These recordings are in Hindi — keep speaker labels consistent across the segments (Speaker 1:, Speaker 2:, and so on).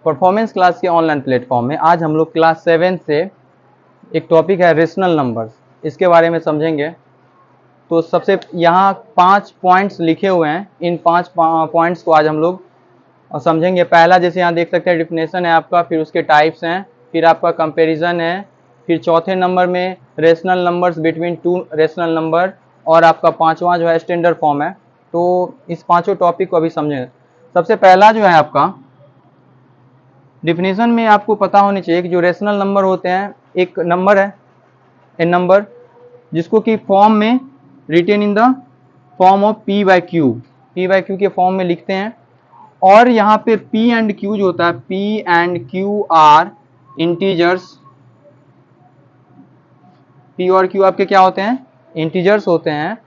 Speaker 1: परफॉर्मेंस क्लास के ऑनलाइन प्लेटफॉर्म में आज हम लोग क्लास 7 से एक टॉपिक है रेशनल नंबर्स, इसके बारे में समझेंगे। तो सबसे यहाँ 5 पॉइंट्स लिखे हुए हैं, इन 5 पॉइंट्स को आज हम लोग समझेंगे। पहला जैसे यहाँ देख सकते हैं डिफिनेशन है आपका, फिर उसके टाइप्स हैं, फिर आपका कंपैरिजन है, फिर चौथे नंबर में rational numbers between two rational number, और आपका पांचवा जो है स्टैंडर्ड फॉर्म है। तो इस पांचों टॉपिक को अभी समझें। सबसे पहला जो है आपका डिफिनेशन में आपको पता होनी चाहिए कि जो रेशनल नंबर होते हैं, एक नंबर है ए नंबर जिसको कि फॉर्म में written in the form of P by Q के फॉर्म में लिखते हैं। और यहाँ पे पी एंड क्यू जो होता है, P and Q are integers. P और क्यू आपके क्या होते हैं? इंटीजर्स होते हैं।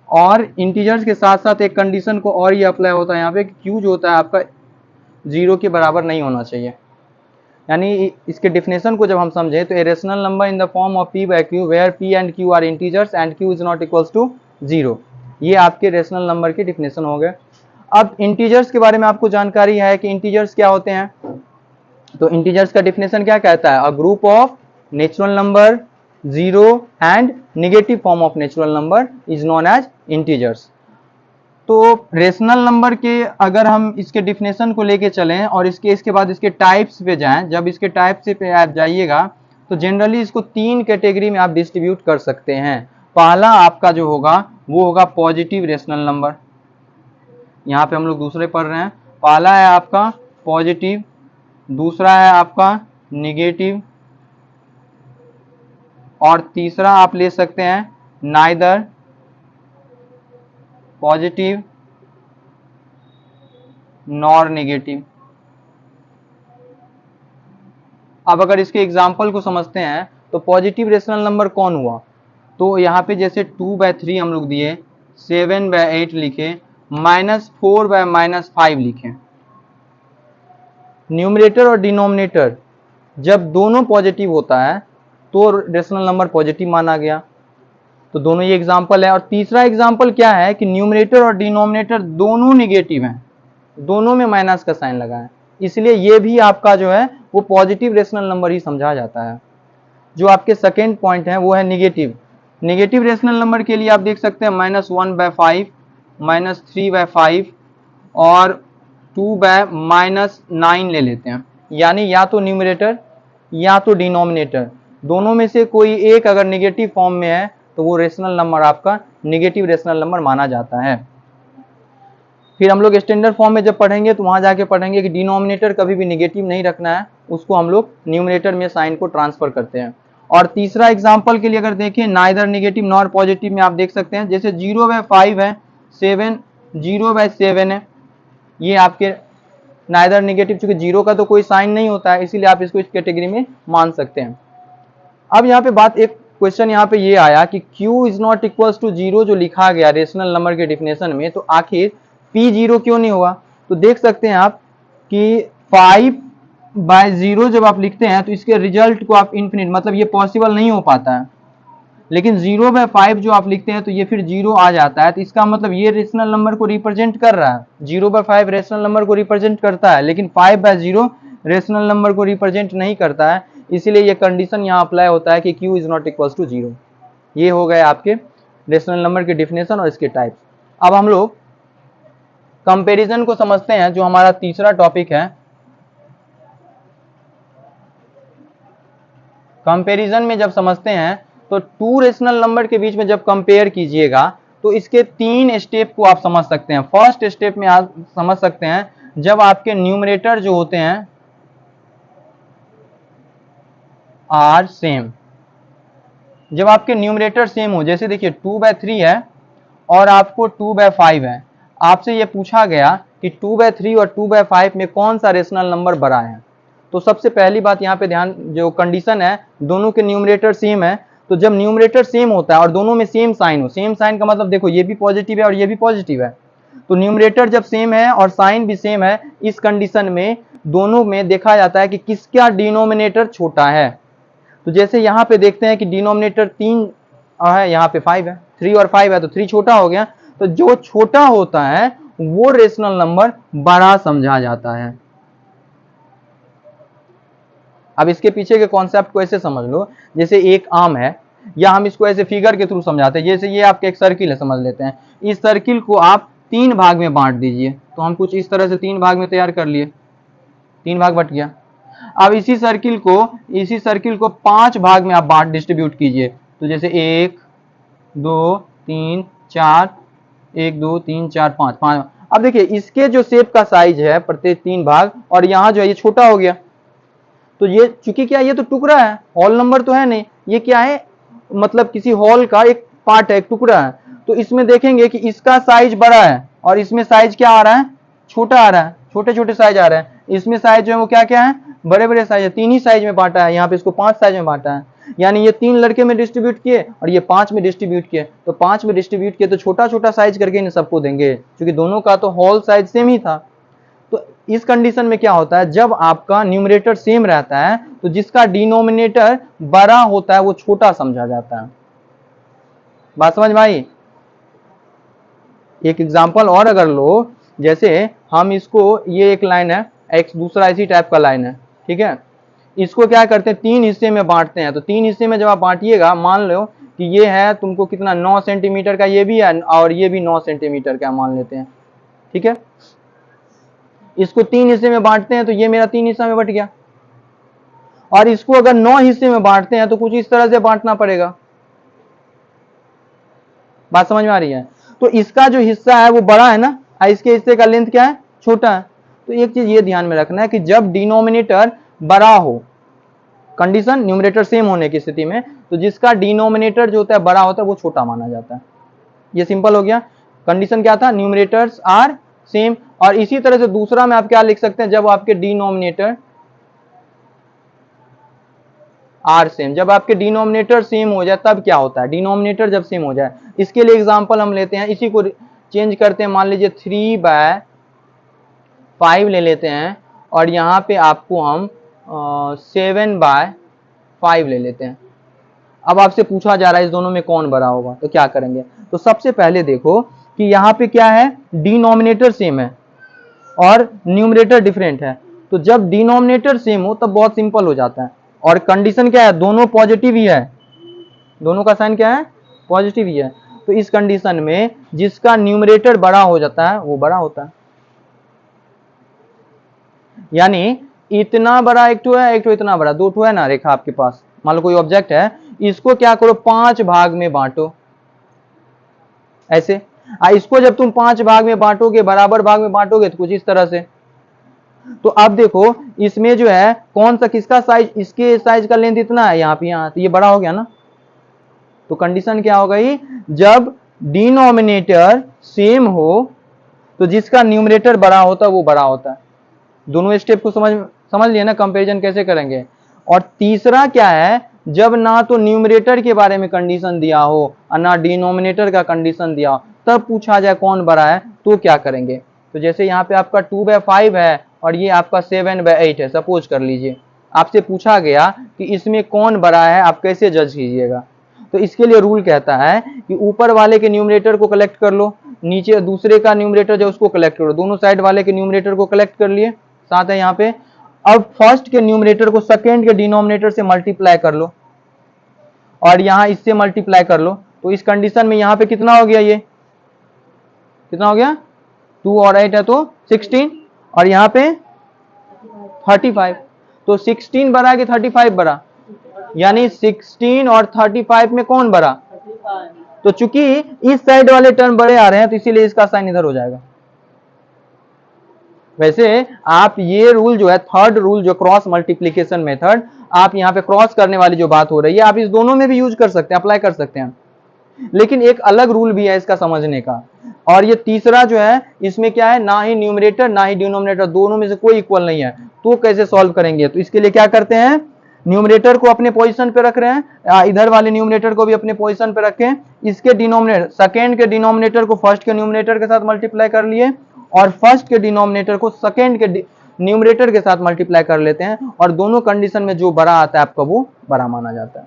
Speaker 1: और इंटीजर्स के साथ साथ एक कंडीशन को और ये अप्लाई होता है यहाँ पे, क्यू जो होता है आपका 0 के बराबर नहीं होना चाहिए। यानी इसके डिफिनेशन को जब हम समझे तो a rational number in the form of P by Q where P and Q are integers and Q is not equals to 0, ये आपके रेशनल नंबर के डिफिनेशन हो गए। अब इंटीजर्स के बारे में आपको जानकारी है कि इंटीजर्स क्या होते हैं। तो इंटीजर्स का डिफिनेशन क्या कहता है? A group of natural number, zero and negative form of natural number is known as integers. तो रेशनल नंबर के अगर हम इसके डिफिनेशन को लेके चलें और इसके बाद इसके टाइप्स पे जाएं, जब इसके टाइप्स पे आप जाइएगा तो जनरली इसको 3 कैटेगरी में आप डिस्ट्रीब्यूट कर सकते हैं। पहला आपका जो होगा वो होगा पॉजिटिव रेशनल नंबर। यहाँ पे हम लोग दूसरे पढ़ रहे हैं। पहला है आपका पॉजिटिव, दूसरा है आपका निगेटिव, और तीसरा आप ले सकते हैं नाइदर पॉजिटिव नॉर नेगेटिव। अब अगर इसके एग्जाम्पल को समझते हैं तो पॉजिटिव रेशनल नंबर कौन हुआ? तो यहाँ पे जैसे 2/3 हम लोग दिए, 7/8 लिखे, -4/-5 लिखे। न्यूमरेटर और डिनोमिनेटर जब दोनों पॉजिटिव होता है तो रेशनल नंबर पॉजिटिव माना गया। तो दोनों ये एग्जाम्पल है। और तीसरा एग्जाम्पल क्या है कि न्यूमरेटर और डिनोमिनेटर दोनों निगेटिव हैं, दोनों में माइनस का साइन लगा है, इसलिए ये भी आपका जो है वो पॉजिटिव रेशनल नंबर ही समझा जाता है। जो आपके सेकेंड पॉइंट है वो है निगेटिव। निगेटिव रेशनल नंबर के लिए आप देख सकते हैं -1/5, -3/5 और 2/-9 ले लेते हैं। यानी या तो न्यूमरेटर या तो डिनोमिनेटर, दोनों में से कोई एक अगर निगेटिव फॉर्म में है तो वो रेशनल नंबर आपका निगेटिव रेशनल नंबर माना जाता है। फिर हम लोग स्टैंडर्ड फॉर्म में जब पढ़ेंगे तो वहां जाके पढ़ेंगे कि डिनोमिनेटर कभी भी निगेटिव नहीं रखना है, उसको हम लोग न्यूमरेटर में साइन को ट्रांसफर करते हैं। और तीसरा एग्जांपल के लिए अगर देखें नाइदर नेगेटिव नॉर पॉजिटिव में आप देख सकते हैं जैसे 0/5 है, 0/7 है, ये आपके नाइदर नेगेटिव, चूंकि 0 का तो कोई साइन नहीं होता है इसीलिए आप इसको इस कैटेगरी में मान सकते हैं। अब यहाँ पे बात, एक क्वेश्चन यहाँ पे ये आया कि Q is not equals to 0 जो लिखा गया रेशनल नंबर के डिफिनेशन में, तो आखिर P 0 क्यों नहीं हुआ? तो देख सकते हैं आप कि 5/0 जब आप लिखते हैं तो इसके रिजल्ट को आप इन्फिनिट, मतलब ये पॉसिबल नहीं हो पाता है। लेकिन 0/5 जो आप लिखते हैं तो ये फिर 0 आ जाता है, तो इसका मतलब ये रेशनल नंबर को रिप्रेजेंट कर रहा है। 0/5 रेशनल नंबर को रिप्रेजेंट करता है, लेकिन 5/0 रेशनल नंबर को रिप्रेजेंट नहीं करता है, इसीलिए ये कंडीशन यहाँ अप्लाई होता है कि Q is not equals to 0। ये हो गए आपके रेशनल नंबर के डिफिनेशन और इसके टाइप्स। अब हम लोग कंपैरिजन को समझते हैं, जो हमारा तीसरा टॉपिक है। कंपैरिजन में जब समझते हैं तो 2 रेशनल नंबर के बीच में जब कंपेयर कीजिएगा तो इसके 3 स्टेप को आप समझ सकते हैं। फर्स्ट स्टेप में आप समझ सकते हैं जब आपके न्यूमरेटर जो होते हैं आर सेम, जब आपके न्यूमरेटर सेम हो, जैसे देखिए 2/3 है और आपको 2/5 है, आपसे ये पूछा गया कि 2/3 और 2/5 में कौन सा रेशनल नंबर बड़ा है। तो सबसे पहली बात यहाँ पे ध्यान, जो कंडीशन है दोनों के न्यूमरेटर सेम है, तो जब न्यूमरेटर सेम होता है और दोनों में सेम साइन हो, सेम साइन का मतलब देखो ये भी पॉजिटिव है और ये भी पॉजिटिव है, तो न्यूमरेटर जब सेम है और साइन भी सेम है, इस कंडीशन में दोनों में देखा जाता है कि किसका डिनोमिनेटर छोटा है। तो जैसे यहाँ पे देखते हैं कि डिनोमिनेटर 3 है, यहाँ पे 5 है, 3 और 5 है, तो 3 छोटा हो गया, तो जो छोटा होता है वो रेशनल नंबर बड़ा समझा जाता है। अब इसके पीछे के कॉन्सेप्ट को ऐसे समझ लो, जैसे एक आम है, या हम इसको ऐसे फिगर के थ्रू समझाते हैं, जैसे ये आपका एक सर्किल है, समझ लेते हैं। इस सर्किल को आप 3 भाग में बांट दीजिए, तो हम कुछ इस तरह से 3 भाग में तैयार कर लिए, 3 भाग बट गया। अब इसी सर्किल को 5 भाग में आप बांट डिस्ट्रीब्यूट कीजिए, तो जैसे 1 2 3 4, 1 2 3 4 5 5। अब देखिए इसके जो शेप का साइज है प्रत्येक 3 भाग, और यहाँ जो है ये छोटा हो गया, तो ये चूंकि क्या, ये तो टुकड़ा है, हॉल नंबर तो है नहीं, ये क्या है, मतलब किसी हॉल का एक पार्ट है, एक टुकड़ा है। तो इसमें देखेंगे कि इसका साइज बड़ा है और इसमें साइज क्या आ रहा है, छोटा आ रहा है, छोटे छोटे साइज आ रहे हैं। इसमें साइज जो है वो क्या क्या है, बड़े बड़े साइज है, 3 ही साइज में बांटा है, यहाँ पे इसको 5 साइज में बांटा है। यानी ये 3 लड़के में डिस्ट्रीब्यूट किए और ये 5 में डिस्ट्रीब्यूट किए, तो 5 में डिस्ट्रीब्यूट किए तो छोटा छोटा साइज करके इन सबको देंगे, क्योंकि दोनों का तो हॉल साइज सेम ही था। तो इस कंडीशन में क्या होता है, जब आपका न्यूमरेटर सेम रहता है तो जिसका डिनोमिनेटर बड़ा होता है वो छोटा समझा जाता है। बात समझ में आई? एक एग्जांपल और अगर लो, जैसे हम इसको, ये एक लाइन है, एक दूसरा इसी टाइप का लाइन है, ठीक है। इसको क्या करते हैं, 3 हिस्से में बांटते हैं। तो 3 हिस्से में जब आप बांटिएगा, मान लो कि ये है तुमको कितना, 9 सेंटीमीटर का ये भी है और ये भी 9 सेंटीमीटर का मान लेते हैं, ठीक है। इसको 3 हिस्से में बांटते हैं तो ये मेरा 3 हिस्सा में बट गया, और इसको अगर 9 हिस्से में बांटते हैं तो कुछ इस तरह से बांटना पड़ेगा। बात समझ में आ रही है? तो इसका जो हिस्सा है वो बड़ा है ना, इसके हिस्से का लेंथ क्या है, छोटा है। तो एक चीज ये ध्यान में रखना है कि जब डिनोमिनेटर बड़ा हो, कंडीशन न्यूमरेटर सेम होने की स्थिति में, तो जिसका डिनोमिनेटर जो होता है बड़ा होता है वो छोटा माना जाता है। ये सिंपल हो गया। कंडीशन क्या था, न्यूमरेटर्स आर सेम। और इसी तरह से दूसरा में आप क्या लिख सकते हैं, जब आपके डिनोमिनेटर आर सेम, जब आपके डिनोमिनेटर सेम हो जाए तब क्या होता है, डिनोमिनेटर जब सेम हो जाए। इसके लिए एग्जांपल हम लेते हैं, इसी को चेंज करते हैं, मान लीजिए 3/5 ले लेते हैं, और यहाँ पे आपको हम 7/5 ले लेते हैं। अब आपसे पूछा जा रहा है इस दोनों में कौन बड़ा होगा, तो क्या करेंगे। तो सबसे पहले देखो कि यहाँ पे क्या है, डिनोमिनेटर सेम है और न्यूमरेटर डिफरेंट है। तो जब डिनोमिनेटर सेम हो तब बहुत सिंपल हो जाता है, और कंडीशन क्या है, दोनों पॉजिटिव ही है, दोनों का साइन क्या है, पॉजिटिव ही है। तो इस कंडीशन में जिसका न्यूमरेटर बड़ा हो जाता है वो बड़ा होता है। यानी इतना बड़ा एक ठो है, एक ठो इतना बड़ा, 2 ठो है ना रेखा आपके पास, मान लो कोई ऑब्जेक्ट है, इसको क्या करो, 5 भाग में बांटो, ऐसे। इसको जब तुम 5 भाग में बांटोगे, बराबर भाग में बांटोगे, तो कुछ इस तरह से। तो अब देखो इसमें जो है कौन सा, किसका साइज, इसके साइज का लेंथ इतना है, यहाँ पे, यहाँ तो ये बड़ा हो गया ना। तो कंडीशन क्या हो गई, जब डिनोमिनेटर सेम हो तो जिसका न्यूमरेटर बड़ा होता है वो बड़ा होता है। दोनों स्टेप को समझ लिए ना, कंपैरिजन कैसे करेंगे। और तीसरा क्या है, जब ना तो न्यूमरेटर के बारे में कंडीशन दिया हो और ना डिनोमिनेटर का कंडीशन दिया हो, तब पूछा जाए कौन बड़ा है, तो क्या करेंगे। तो जैसे यहाँ पे आपका 2/5 है और ये आपका 7/8 है, सपोज कर लीजिए। आपसे पूछा गया कि इसमें कौन बड़ा है, आप कैसे जज कीजिएगा। तो इसके लिए रूल कहता है कि ऊपर वाले के न्यूमरेटर को कलेक्ट कर लो, नीचे दूसरे का न्यूमरेटर जो उसको कलेक्ट करो, दोनों साइड वाले के न्यूमरेटर को कलेक्ट कर लिए, साथ है यहाँ पे। अब फर्स्ट के न्यूमरेटर को सेकंड के डिनोमिनेटर से मल्टीप्लाई कर लो, और यहाँ इससे मल्टीप्लाई कर लो। तो इस कंडीशन में यहाँ पे कितना हो गया, ये कितना हो गया, 2 और 8 है तो 16, और यहाँ पे 35। तो 16 बड़ा कि 35 बड़ा, यानी 16 और 35 में कौन बड़ा। तो चूंकि इस साइड वाले टर्म बड़े आ रहे हैं तो इसीलिए इसका साइन इधर हो जाएगा। वैसे आप ये रूल जो है, थर्ड रूल जो क्रॉस मल्टीप्लीकेशन मेथड, आप यहाँ पे क्रॉस करने वाली जो बात हो रही है, आप इस दोनों में भी यूज कर सकते हैं, अप्लाई कर सकते हैं। लेकिन एक अलग रूल भी है इसका समझने का, और ये तीसरा जो है, इसमें क्या है, ना ही न्यूमरेटर ना ही डिनोमिनेटर, दोनों में से कोई इक्वल नहीं है। तो कैसे सॉल्व करेंगे, तो इसके लिए क्या करते हैं, न्यूमरेटर को अपने पोजीशन पे रख रहे हैं, इधर वाले न्यूमरेटर को भी अपने पोजीशन पे रखें। इसके डिनोमिनेटर, सेकेंड के डिनोमिनेटर को फर्स्ट के न्यूमरेटर के साथ मल्टीप्लाई कर लिए, और फर्स्ट के डिनोमिनेटर को सेकेंड के न्यूमरेटर के साथ मल्टीप्लाई कर लेते हैं, और दोनों कंडीशन में जो बड़ा आता है आपका वो बड़ा माना जाता है।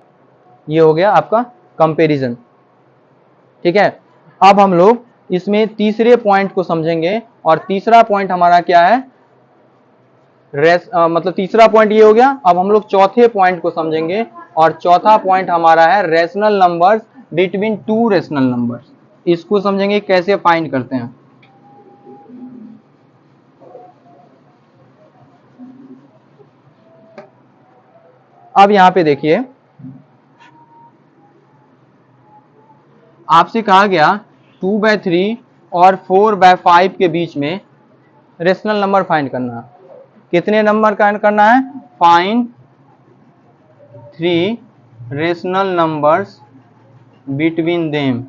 Speaker 1: ये हो गया आपका कंपैरिजन, ठीक है। अब हम लोग इसमें तीसरे पॉइंट को समझेंगे, और तीसरा पॉइंट हमारा क्या है, मतलब तीसरा पॉइंट ये हो गया। अब हम लोग चौथे पॉइंट को समझेंगे, और चौथा पॉइंट हमारा है rational numbers between two rational numbers. इसको समझेंगे कैसे फाइंड करते हैं। अब यहां पे देखिए, आपसे कहा गया 2/3 और 4/5 के बीच में रेशनल नंबर फाइंड करना। कितने नंबर फाइंड करना है? Find 3 rational numbers between them.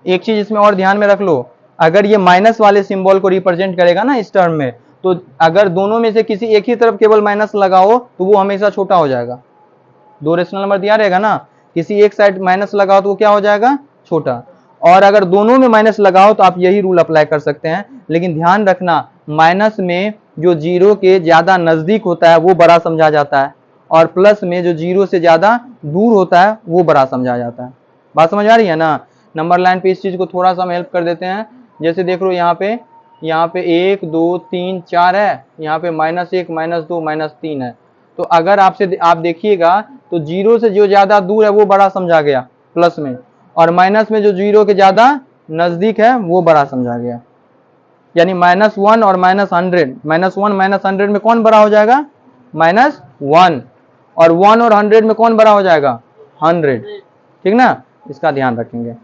Speaker 1: एक चीज इसमें और ध्यान में रख लो, अगर ये माइनस वाले सिंबल को रिप्रेजेंट करेगा ना इस टर्म में, तो अगर दोनों में से किसी एक ही तरफ केवल माइनस लगाओ तो वो हमेशा छोटा हो जाएगा। दो रेशनल नंबर दिया रहेगा ना, किसी एक साइड माइनस लगाओ तो वो क्या हो जाएगा? छोटा। और अगर दोनों में माइनस लगाओ तो आप यही रूल अप्लाई कर सकते हैं, लेकिन ध्यान रखना माइनस में जो जीरो के ज्यादा नजदीक होता है वो बड़ा समझा जाता है, और प्लस में जो जीरो से ज्यादा दूर होता है वो बड़ा समझा जाता है। बात समझ आ रही है ना? नंबर लाइन पे इस चीज को थोड़ा सा हम हेल्प कर देते हैं। जैसे देख लो यहाँ पे 1 2 3 4 है, यहाँ पे -1 -2 -3 है। तो अगर आप देखिएगा तो जीरो से जो ज्यादा दूर है वो बड़ा समझा गया प्लस में, और माइनस में जो जीरो के ज्यादा नजदीक है वो बड़ा समझा गया। यानी -1 और -100, -1 -100 में कौन बड़ा हो जाएगा? -1। और 1 और 100 में कौन बड़ा हो जाएगा? 100। ठीक ना? इसका ध्यान रखेंगे।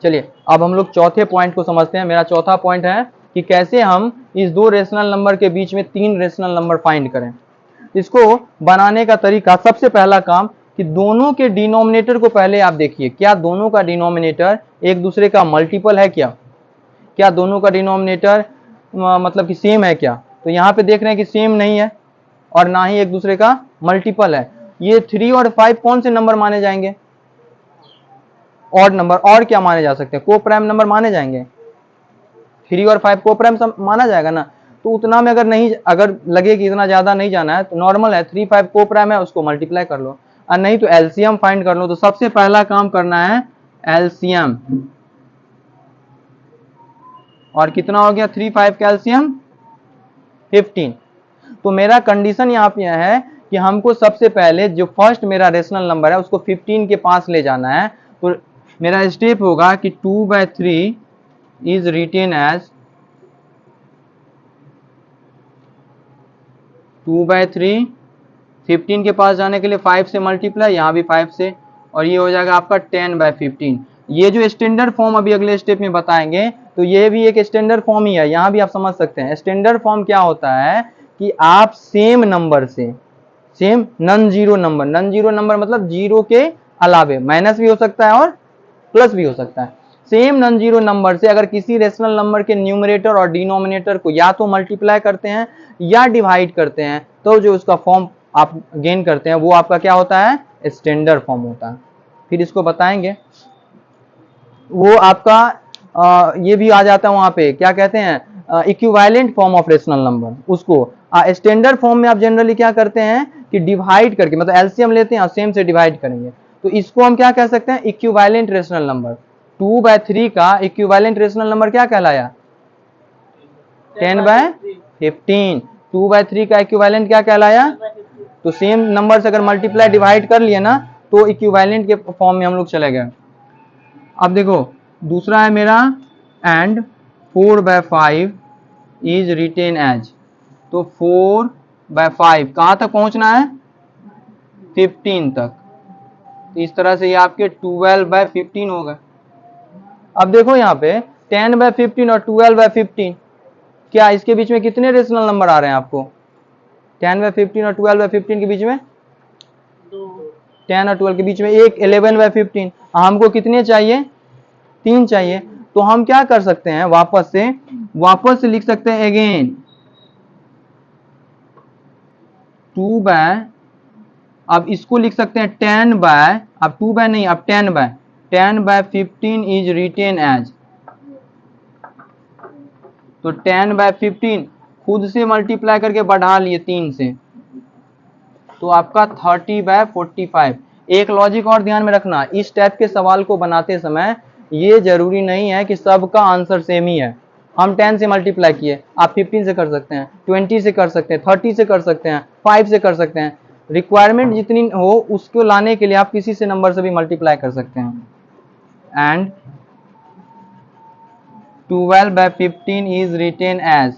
Speaker 1: चलिए अब हम लोग चौथे पॉइंट को समझते हैं। मेरा चौथा पॉइंट है कि कैसे हम इस दो रेशनल नंबर के बीच में तीन रेशनल नंबर फाइंड करें। इसको बनाने का तरीका, सबसे पहला काम कि दोनों के डिनोमिनेटर को पहले आप देखिए, क्या दोनों का डिनोमिनेटर एक दूसरे का मल्टीपल है क्या? क्या दोनों का डिनोमिनेटर मतलब कि सेम है क्या? तो यहाँ पे देख रहे हैं कि सेम नहीं है और ना ही एक दूसरे का मल्टीपल है। ये 3 और 5 कौन से नंबर माने जाएंगे? Odd number. और क्या माने जा सकते हैं? को प्राइम नंबर माने जाएंगे। 3 और 5 को प्राइम माना जाएगा ना। तो उतना में अगर लगे कि इतना ज्यादा नहीं जाना है तो नॉर्मल है, 3 5 को प्राइम है, उसको मल्टीप्लाई कर लो, और नहीं तो एलसीएम फाइंड कर लो। तो सबसे पहला काम करना है एलसीएम। और कितना हो गया 3 5 का एलसीएम? 15। तो मेरा कंडीशन यहाँ पे है कि हमको सबसे पहले जो फर्स्ट मेरा रेशनल नंबर है उसको 15 के पास ले जाना है। तो मेरा स्टेप होगा कि 2/3 इज रिटेन एज 2/3। 15 के पास जाने के लिए 5 से मल्टीप्लाई, यहाँ भी 5 से, और ये हो जाएगा आपका 10/15। ये जो स्टैंडर्ड फॉर्म अभी अगले स्टेप में बताएंगे, तो ये भी एक स्टैंडर्ड फॉर्म ही है। यहाँ भी आप समझ सकते हैं स्टैंडर्ड फॉर्म क्या होता है कि आप सेम नंबर से, सेम नॉन जीरो नंबर मतलब जीरो के अलावे, माइनस भी हो सकता है और प्लस भी हो सकता है। सेम नॉन जीरो नंबर से अगर किसी रेशनल नंबर के न्यूमरेटर और डिनोमिनेटर को या तो मल्टीप्लाई करते हैं या डिवाइड करते हैं, तो जो उसका फॉर्म आप गेन करते हैं वो आपका क्या होता है? स्टैंडर्ड फॉर्म होता है। फिर इसको बताएंगे। वो आपका ये भी आ जाता है वहां पे, क्या कहते हैं, equivalent form of rational number. उसको स्टैंडर्ड फॉर्म में आप जनरली क्या करते हैं कि डिवाइड करके, मतलब एलसीएम लेते हैं और सेम से डिवाइड करेंगे। तो इसको हम क्या कह सकते हैं? Equivalent rational number. 2/3 का इक्विवेलेंट रेशनल नंबर क्या कहलाया? 10/15। 2/3 का इक्विवेलेंट क्या कहलाया? तो सेम नंबर से अगर मल्टीप्लाई डिवाइड कर लिए ना तो इक्विवेलेंट के फॉर्म में हम लोग चले गए। अब देखो दूसरा है मेरा एंड 4/5 इज रिटेन एज। तो 4/5 कहां तक पहुंचना है? 15 तक। तो इस तरह से ये आपके 12/15 हो गए। अब देखो यहाँ पे 10/15 और 12/15, क्या इसके बीच में कितने रेशनल नंबर आ रहे हैं आपको? 10/15 और 12/15 के बीच में 10 और 12 के बीच में एक 11/15। हमको कितने चाहिए? 3 चाहिए। तो हम क्या कर सकते हैं, वापस से लिख सकते हैं अगेन 2 बाय, अब इसको लिख सकते हैं 10 बाय, अब 2 बाय नहीं, अब 10/15 इज रिटेन एज। तो 10/15 खुद से मल्टीप्लाई करके बढ़ा लिए 3 से, तो आपका 30/45। एक लॉजिक और ध्यान में रखना, इस टाइप के सवाल को बनाते समय ये जरूरी नहीं है कि सबका आंसर सेम ही है। हम 10 से मल्टीप्लाई किए, आप 15 से कर सकते हैं, 20 से कर सकते हैं, 30 से कर सकते हैं, 5 से कर सकते हैं। रिक्वायरमेंट जितनी हो उसको लाने के लिए आप किसी से नंबर से भी मल्टीप्लाई कर सकते हैं। And 12/15 is written as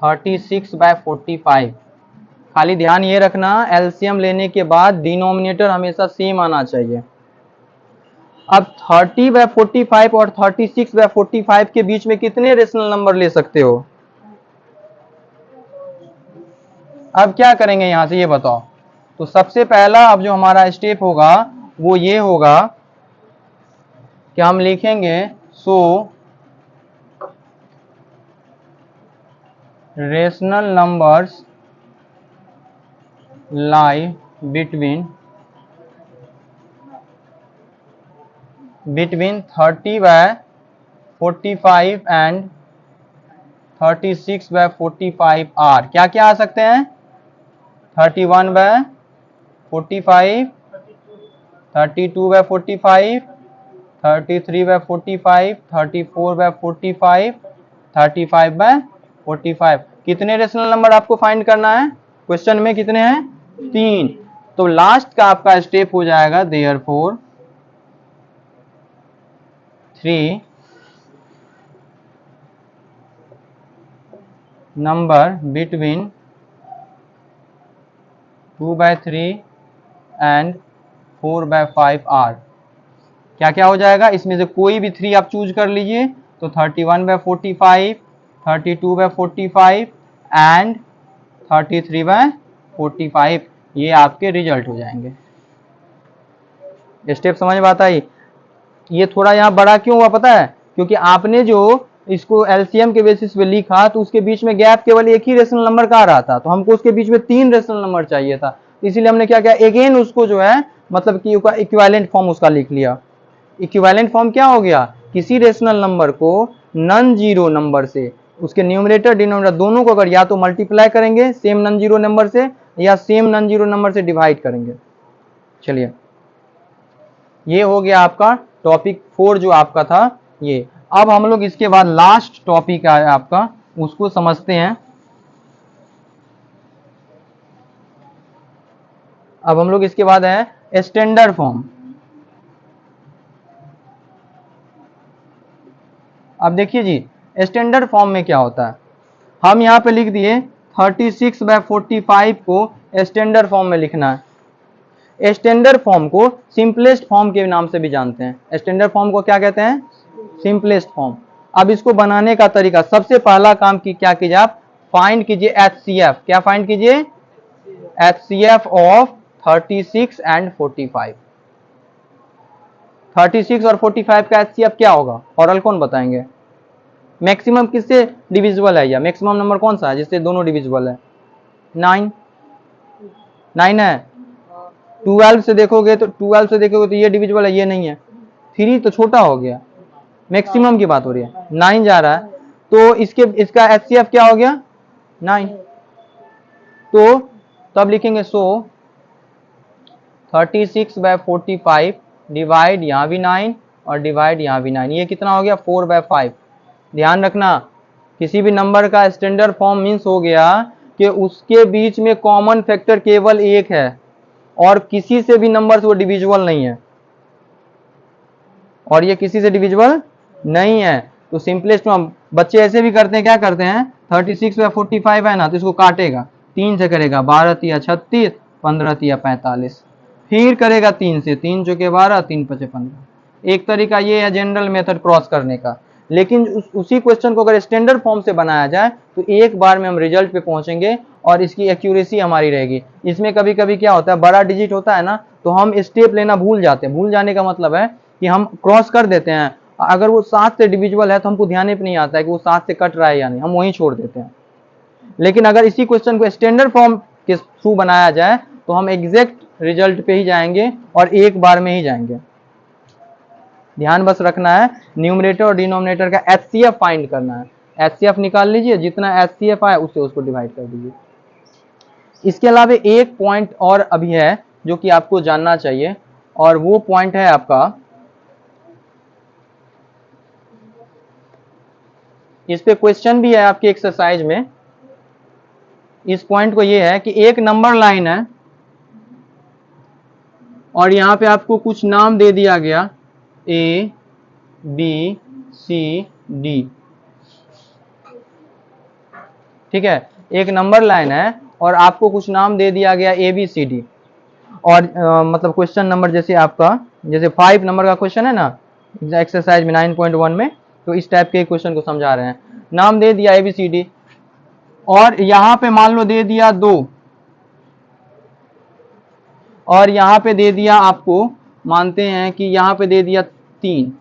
Speaker 1: 36/45। खाली ध्यान ये रखना, एलसीएम लेने के बाद डिनोमिनेटर हमेशा सेम आना चाहिए। अब 30/45 और 36/45 के बीच में कितने रेशनल नंबर ले सकते हो? अब क्या करेंगे यहां से ये बताओ। तो सबसे पहला अब जो हमारा स्टेप होगा वो ये होगा कि हम लिखेंगे so rational numbers lie between 30/45 and 36/45 are क्या क्या आ सकते हैं? 31/45, 32/45, 33/45, 34/45, 35/45। कितने रेशनल नंबर आपको फाइंड करना है? क्वेश्चन में कितने हैं? 3। तो लास्ट का आपका स्टेप हो जाएगा therefore 3 number between 2/3 and 4/5 are. क्या क्या हो जाएगा? इसमें से कोई भी 3 आप चूज कर लीजिए। तो 31/45, 32/45 एंड 33/45 ये आपके रिजल्ट हो जाएंगे। स्टेप समझ में आता है? ये थोड़ा यहाँ बड़ा क्यों हुआ पता है? क्योंकि आपने जो इसको एलसीएम के बेसिस पे लिखा तो उसके बीच में गैप केवल एक ही रेशनल नंबर का आ रहा था, तो हमको उसके बीच में 3 रेशनल नंबर चाहिए था, इसीलिए हमने क्या किया, अगेन उसको जो है मतलब कि इक्विवेलेंट फॉर्म उसका लिख लिया। इक्विवेलेंट फॉर्म क्या हो गया? किसी रेशनल नंबर को नॉन जीरो नंबर से उसके न्यूमरेटर डिनोमिनेटर दोनों को अगर या तो मल्टीप्लाई करेंगे सेम नॉन जीरो नंबर से या सेम नॉन जीरो नंबर से डिवाइड करेंगे। चलिए ये हो गया आपका टॉपिक 4 जो आपका था ये। अब हम लोग इसके बाद लास्ट टॉपिक है आपका, उसको समझते हैं। अब हम लोग इसके बाद है स्टैंडर्ड फॉर्म। अब देखिए जी स्टैंडर्ड फॉर्म में क्या होता है, हम यहाँ पे लिख दिए 36/45 को स्टैंडर्ड फॉर्म में लिखना है। स्टैंडर्ड फॉर्म को सिंपलेस्ट फॉर्म के नाम से भी जानते हैं। स्टैंडर्ड फॉर्म को क्या कहते हैं? Simplest form. अब इसको बनाने का तरीका, सबसे पहला काम की क्या कीजिए आप, फाइंड कीजिए एचसीएफ। क्या फाइंड कीजिए? HCF of 36 and 45। 36 और 45 का एचसीएफ क्या होगा? औरल कौन बताएंगे? मैक्सिमम किससे डिविजिबल है, या मैक्सिमम नंबर कौन सा है जिससे दोनों डिविजिबल है? 9 है। 12 से देखोगे तो ये डिविजिबल है, ये नहीं है। 3 तो छोटा हो गया, मैक्सिमम की बात हो रही है, 9 जा रहा है, तो इसका एचसीएफ क्या हो गया? 9। तो तब लिखेंगे सो 36/45 डिवाइड यहाँ भी 9 और डिवाइड यहाँ भी 9, ये कितना हो गया? 4/5। ध्यान रखना किसी भी नंबर का स्टैंडर्ड फॉर्म मीन्स हो गया कि उसके बीच में कॉमन फैक्टर केवल एक है और किसी से भी नंबर से वो डिविजिबल नहीं है, और ये किसी से डिविजिबल नहीं है। तो सिंपलेस्ट फॉर्म बच्चे ऐसे भी करते हैं, क्या करते हैं, 36/45 है ना, तो इसको काटेगा, 3 से करेगा 12 तिया 36, 15 तिया 45, फिर करेगा 3 से, 3 चौके 12, 3 पचे 15। एक तरीका ये है जनरल मेथड क्रॉस करने का। लेकिन उसी क्वेश्चन को अगर स्टैंडर्ड फॉर्म से बनाया जाए तो एक बार में हम रिजल्ट पे पहुंचेंगे और इसकी एक्यूरेसी हमारी रहेगी। इसमें कभी कभी क्या होता है, बड़ा डिजिट होता है ना, तो हम स्टेप लेना भूल जाते हैं। भूल जाने का मतलब है कि हम क्रॉस कर देते हैं, अगर वो 7 से डिविजिबल है तो हमको ध्यान पे नहीं आता है कि वो 7 से कट रहा है या नहीं, हम वहीं छोड़ देते हैं। लेकिन अगर इसी क्वेश्चन को स्टैंडर्ड फॉर्म के थ्रू बनाया जाए तो हम एग्जैक्ट रिजल्ट पे ही जाएंगे और एक बार में ही जाएंगे। ध्यान बस रखना है, न्यूमरेटर और डिनोमिनेटर का एचसीएफ फाइंड करना है। एचसीएफ निकाल लीजिए, जितना एचसीएफ आए उससे उसको डिवाइड कर दीजिए। इसके अलावा एक पॉइंट और अभी है जो कि आपको जानना चाहिए, और वो पॉइंट है आपका, इस पे क्वेश्चन भी है आपकी एक्सरसाइज में। इस पॉइंट को ये है कि एक नंबर लाइन है और यहां पे आपको कुछ नाम दे दिया गया A B C D, ठीक है। एक नंबर लाइन है और आपको कुछ नाम दे दिया गया A B C D, और मतलब क्वेश्चन नंबर जैसे आपका जैसे 5 नंबर का क्वेश्चन है ना एक्सरसाइज में 9.1 में, तो इस टाइप के क्वेश्चन को समझा रहे हैं। नाम दे दिया ABCD और यहां पे मान लो दे दिया 2 और यहां पे दे दिया आपको, मानते हैं कि यहां पे दे दिया 3।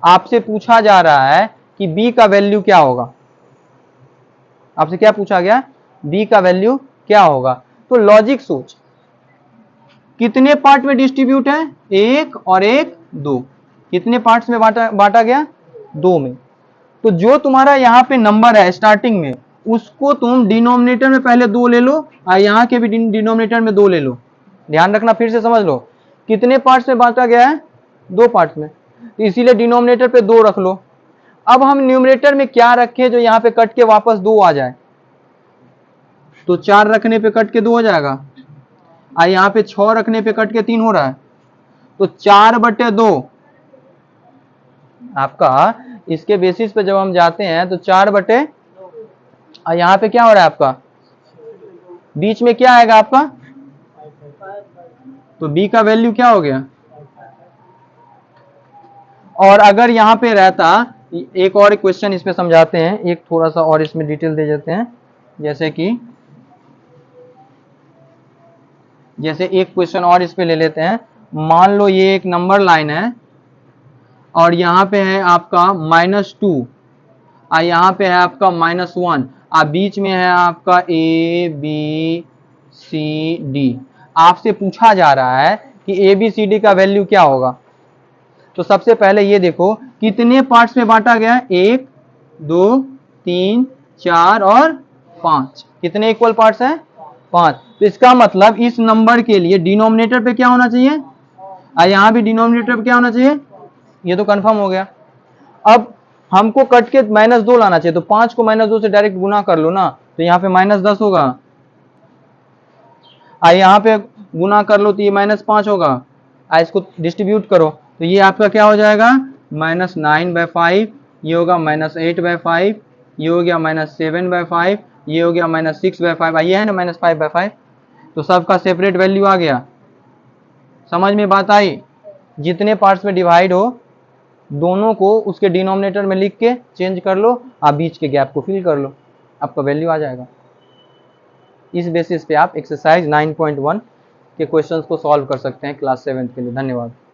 Speaker 1: आपसे पूछा जा रहा है कि B का वैल्यू क्या होगा। आपसे क्या पूछा गया, B का वैल्यू क्या होगा। तो लॉजिक सोच, कितने पार्ट में डिस्ट्रीब्यूट है, 1 और 1 2, कितने पार्ट्स में बांटा गया, 2 में। तो जो तुम्हारा यहाँ पे नंबर है स्टार्टिंग में, उसको तुम डिनोमिनेटर में पहले 2 ले लो और यहाँ के भी डिनोमिनेटर में 2 ले लो। ध्यान रखना, फिर से समझ लो, कितने पार्ट्स में बांटा गया है, 2 पार्ट्स में, तो इसीलिए डिनोमिनेटर पे 2 रख लो। अब हम न्यूमरेटर में क्या रखें जो यहाँ पे कट के वापस 2 आ जाए, तो 4 रखने पे कट के 2 हो जाएगा, और यहाँ पे 6 रखने पे कट के 3 हो रहा है, तो 4/2 आपका इसके बेसिस पे जब हम जाते हैं तो 4/, और यहाँ पे क्या हो रहा है आपका, बीच में क्या आएगा आपका, तो B का वैल्यू क्या हो गया। और अगर यहाँ पे रहता, एक और क्वेश्चन इस पे समझाते हैं, एक थोड़ा सा और इसमें डिटेल दे देते हैं, जैसे एक क्वेश्चन और इस पे ले लेते हैं। मान लो ये एक नंबर लाइन है और यहाँ पे है आपका -2 और यहाँ पे है आपका -1 और बीच में है आपका A B C D। आपसे पूछा जा रहा है कि ABCD का वैल्यू क्या होगा। तो सबसे पहले ये देखो कितने पार्ट्स में बांटा गया है, 1 2 3 4 और 5, कितने इक्वल पार्ट्स हैं, 5। तो इसका मतलब इस नंबर के लिए डिनोमिनेटर पे क्या होना चाहिए, और यहाँ भी डिनोमिनेटर पे क्या होना चाहिए, ये तो कंफर्म हो गया। अब हमको कट के -2 लाना चाहिए, तो 5 को -2 से डायरेक्ट गुना कर लो ना, तो यहाँ पे -10 होगा, और यहाँ पे गुना कर लो तो ये -5 होगा, और इसको डिस्ट्रीब्यूट करो तो ये आपका क्या हो जाएगा, -9/5, ये होगा -8/5, ये हो गया -7/5, ये हो गया -6/5, ये है ना -5/5। तो सबका सेपरेट वैल्यू आ गया। समझ में बात आई, जितने पार्ट्स में डिवाइड हो दोनों को उसके डिनोमिनेटर में लिख के चेंज कर लो, आप बीच के गैप को फिल कर लो, आपका वैल्यू आ जाएगा। इस बेसिस पे आप एक्सरसाइज 9.1 के क्वेश्चंस को सॉल्व कर सकते हैं क्लास 7 के लिए। धन्यवाद।